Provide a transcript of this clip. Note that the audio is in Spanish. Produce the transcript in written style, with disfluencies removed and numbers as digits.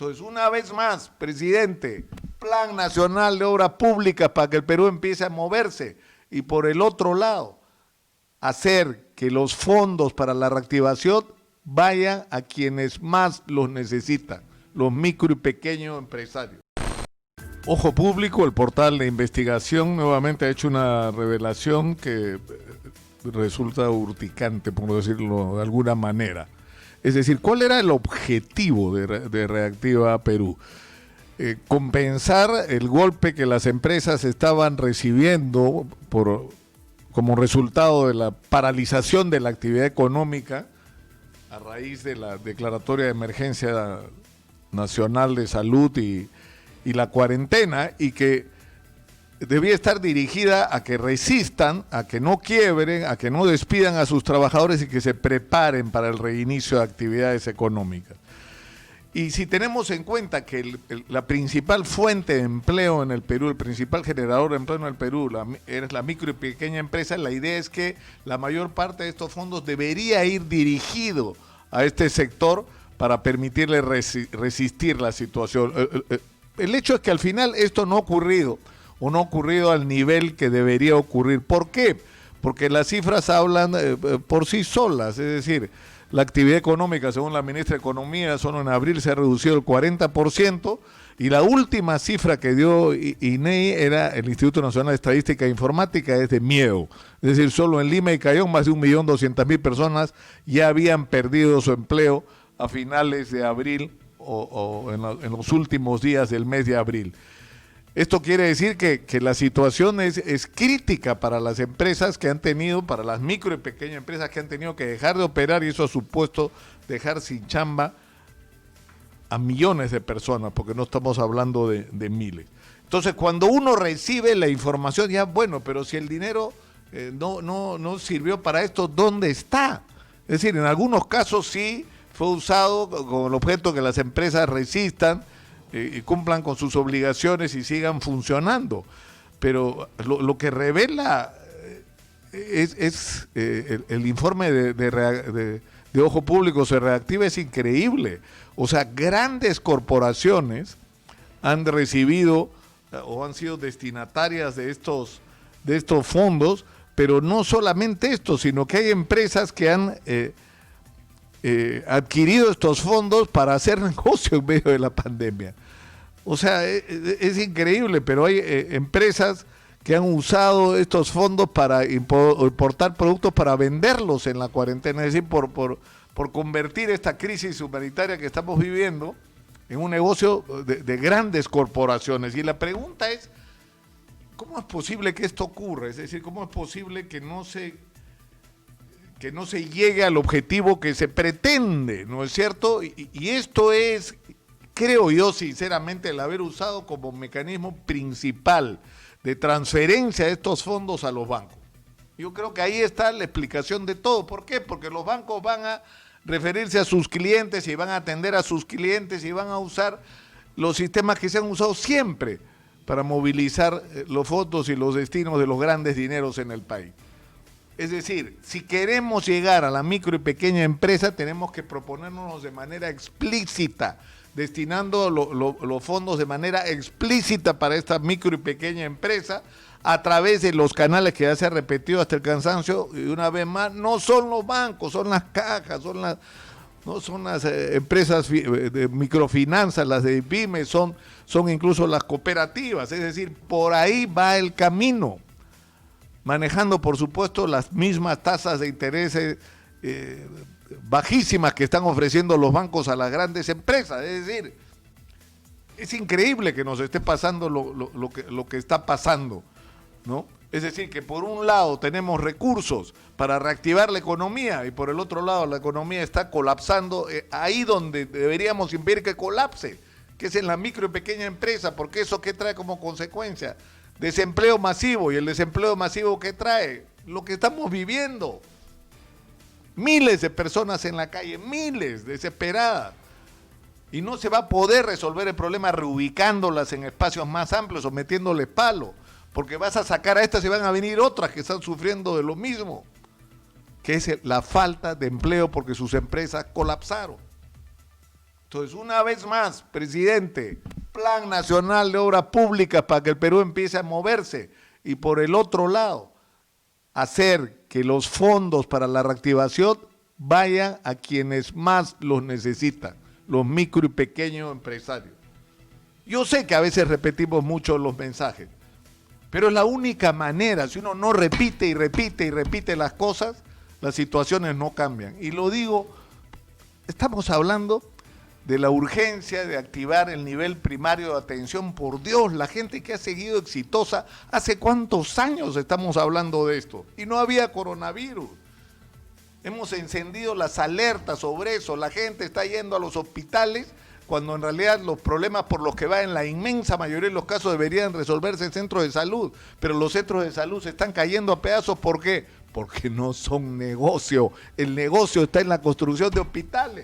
Entonces, una vez más, presidente, Plan Nacional de Obras Públicas para que el Perú empiece a moverse. Y por el otro lado, hacer que los fondos para la reactivación vayan a quienes más los necesitan, los micro y pequeños empresarios. Ojo Público, el portal de investigación, nuevamente ha hecho una revelación que resulta urticante, por decirlo de alguna manera. Es decir, ¿cuál era el objetivo de Reactiva Perú? Compensar el golpe que las empresas estaban recibiendo como resultado de la paralización de la actividad económica a raíz de la declaratoria de emergencia nacional de salud y la cuarentena, y que debía estar dirigida a que resistan, a que no quiebren, a que no despidan a sus trabajadores y que se preparen para el reinicio de actividades económicas. Y si tenemos en cuenta que la principal fuente de empleo en el Perú, el principal generador de empleo en el Perú, es la micro y pequeña empresa, la idea es que la mayor parte de estos fondos debería ir dirigido a este sector para permitirle resistir la situación. El hecho es que al final esto no ha ocurrido, o no ha ocurrido al nivel que debería ocurrir. ¿Por qué? Porque las cifras hablan por sí solas, es decir, la actividad económica, según la ministra de Economía, solo en abril se ha reducido el 40%, y la última cifra que dio INEI, era el Instituto Nacional de Estadística e Informática, es de miedo. Es decir, solo en Lima y Cayón más de 1.200.000 personas ya habían perdido su empleo a finales de abril o en los últimos días del mes de abril. Esto quiere decir que la situación es crítica para las empresas que han tenido, para las micro y pequeñas empresas que han tenido que dejar de operar, y eso ha supuesto dejar sin chamba a millones de personas, porque no estamos hablando de miles. Entonces, cuando uno recibe la información, ya bueno, pero si el dinero no sirvió para esto, ¿dónde está? Es decir, en algunos casos sí fue usado con el objeto que las empresas resistan y cumplan con sus obligaciones y sigan funcionando. Pero lo que revela el informe de Ojo Público se reactiva es increíble. O sea, grandes corporaciones han recibido o han sido destinatarias de estos fondos, pero no solamente esto, sino que hay empresas que han adquirido estos fondos para hacer negocio en medio de la pandemia. O sea, es increíble, pero hay empresas que han usado estos fondos para importar productos para venderlos en la cuarentena, es decir, por convertir esta crisis humanitaria que estamos viviendo en un negocio de grandes corporaciones. Y la pregunta es, ¿cómo es posible que esto ocurra? Es decir, ¿cómo es posible que no se llegue al objetivo que se pretende, ¿no es cierto? Y esto es, creo yo sinceramente, el haber usado como mecanismo principal de transferencia de estos fondos a los bancos. Yo creo que ahí está la explicación de todo. ¿Por qué? Porque los bancos van a referirse a sus clientes y van a atender a sus clientes y van a usar los sistemas que se han usado siempre para movilizar los fondos y los destinos de los grandes dineros en el país. Es decir, si queremos llegar a la micro y pequeña empresa, tenemos que proponernos de manera explícita, destinando los fondos de manera explícita para esta micro y pequeña empresa, a través de los canales que ya se ha repetido hasta el cansancio, y una vez más, no son los bancos, son las cajas, son las empresas de microfinanzas, las de pymes, son incluso las cooperativas. Es decir, por ahí va el camino, manejando por supuesto las mismas tasas de interés bajísimas que están ofreciendo los bancos a las grandes empresas. Es decir, es increíble que nos esté pasando lo que está pasando, ¿no? Es decir, que por un lado tenemos recursos para reactivar la economía y por el otro lado la economía está colapsando ahí donde deberíamos impedir que colapse, que es en la micro y pequeña empresa, porque eso ¿qué trae como consecuencia? Desempleo masivo, y el desempleo masivo ¿qué trae? Lo que estamos viviendo. Miles de personas en la calle, miles, desesperadas. Y no se va a poder resolver el problema reubicándolas en espacios más amplios o metiéndoles palo, porque vas a sacar a estas y van a venir otras que están sufriendo de lo mismo, que es la falta de empleo porque sus empresas colapsaron. Entonces, una vez más, presidente, Plan Nacional de Obras Públicas para que el Perú empiece a moverse. Y por el otro lado, hacer que los fondos para la reactivación vayan a quienes más los necesitan, los micro y pequeños empresarios. Yo sé que a veces repetimos mucho los mensajes, pero es la única manera. Si uno no repite y repite y repite las cosas, las situaciones no cambian. Y lo digo, estamos hablando de la urgencia de activar el nivel primario de atención. Por Dios, la gente que ha seguido exitosa, ¿hace cuántos años estamos hablando de esto? Y no había coronavirus. Hemos encendido las alertas sobre eso. La gente está yendo a los hospitales cuando en realidad los problemas por los que va en la inmensa mayoría de los casos deberían resolverse en centros de salud. Pero los centros de salud se están cayendo a pedazos. ¿Por qué? Porque no son negocio. El negocio está en la construcción de hospitales.